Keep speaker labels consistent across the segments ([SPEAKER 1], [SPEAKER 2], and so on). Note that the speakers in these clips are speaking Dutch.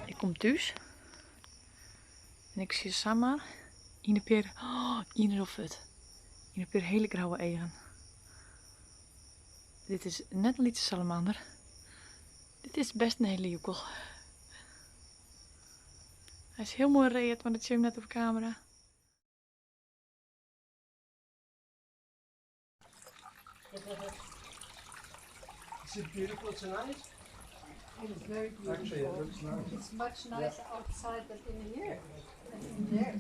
[SPEAKER 1] Ik kom thuis en ik zie Samar in een peer, in een peer hele grauwe eigen. Dit is net een lichte salamander. Dit is best een hele joekel. Hij is heel mooi reed, maar dat zie je hem net op camera.
[SPEAKER 2] Is it beautiful tonight?
[SPEAKER 3] It's very beautiful.
[SPEAKER 2] Actually, it looks nice.
[SPEAKER 3] It's much nicer outside than in here. And in there.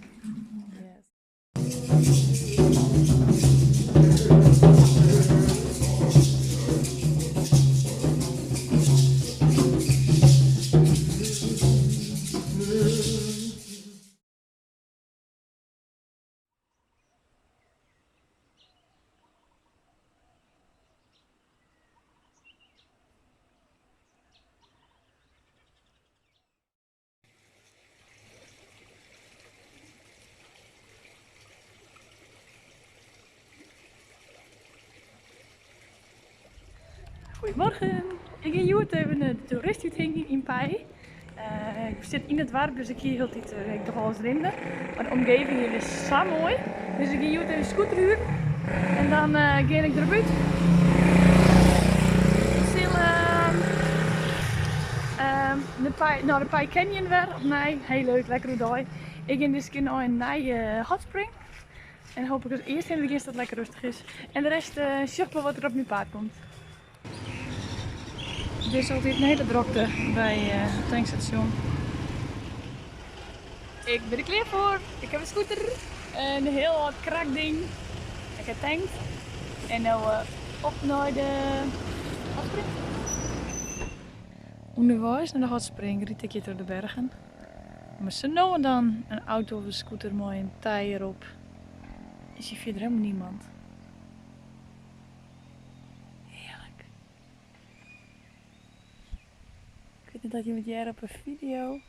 [SPEAKER 1] Yes. Goedemorgen, ik ben Joert, ik ben de toeristuithing in Pai. Ik zit in het dorp, dus ik hier heel tijd ik toch alles renden. Maar de omgeving hier is zo mooi. Dus ik ga Joert even een scooter huren en dan ga ik eruit. Naar de Pai Canyon weer. Nee, heel leuk, lekker dag. Ik ga dus naar een nieuwe hot spring. En hoop ik als eerste in het begin dat het lekker rustig is. En de rest zoek wel wat er op mijn paard komt. Dit is altijd een hele drukte bij het tankstation. Ik ben er klaar voor. Ik heb een scooter. Een heel hard krakding. Ik heb tankt. En nu op naar de hotspring. Onderwijs naar de hotspring riet ik hier door de bergen. Maar zo nu en dan een auto of een scooter met een tij erop. Is hier verder helemaal niemand. Ik weet niet dat je met jij op een video.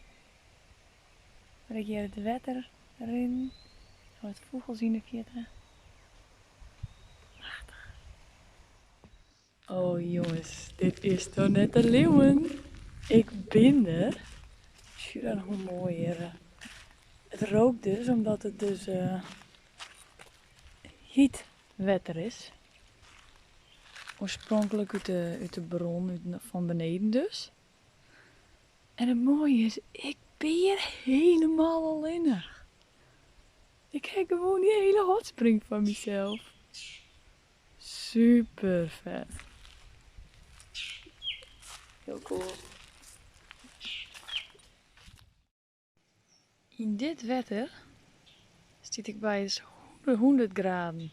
[SPEAKER 1] Maar ik hier het wetter erin. Het vogels zien de vierde. Prachtig. Oh jongens, dit is toch net de leeuwen. Ik ben er. Zie dan hoe mooi hier. Het rookt dus omdat het dus heatwetter is. Oorspronkelijk uit de bron, van beneden dus. En het mooie is, ik ben hier helemaal alleen. Ik heb gewoon die hele hotspring van mezelf. Super vet. Heel cool. In dit wetter zit ik bij 100 graden.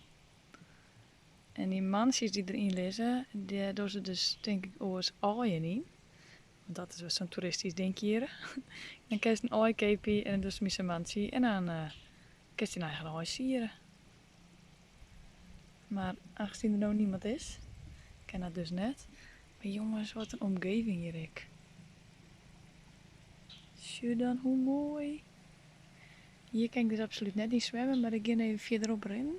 [SPEAKER 1] En die mansjes die erin lezen, daar doen ze dus denk ik oors aaien in. Want dat is wel zo'n toeristisch ding hier. Dan krijg je een aaikepie en dan doe je met zijn mansie en dan krijg je een eigen huis sieren. Maar aangezien er nou niemand is, ken dat dus net. Maar jongens, wat een omgeving hier ik. Zie dan hoe mooi. Hier kan ik dus absoluut net niet zwemmen, maar ik ga even verderop rennen.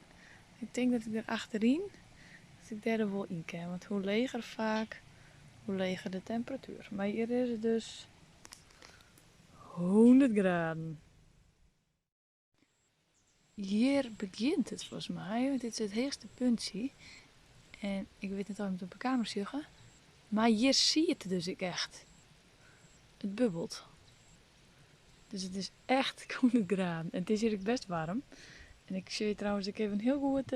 [SPEAKER 1] Ik denk dat ik er achterin, dat ik daar er wel in kan. Want hoe leger vaak, hoe leger de temperatuur. Maar hier is het dus 100 graden. Hier begint het volgens mij, want dit is het hoogste puntje. En ik weet niet of ik het op de kamer zie, maar hier zie je het dus echt. Het bubbelt. Dus het is echt 100 graden. En het is hier best warm. En ik zie trouwens, ik heb een heel goed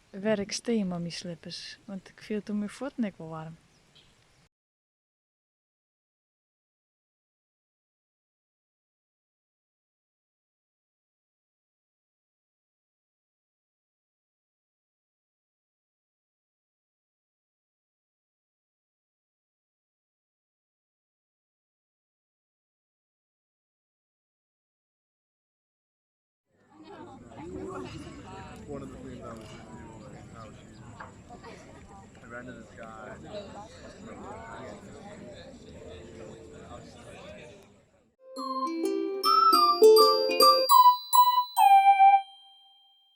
[SPEAKER 1] werksteen aan mijn slippers. Want ik viel toen mijn voeten ook wel warm.
[SPEAKER 4] One of the things I was rented this guy.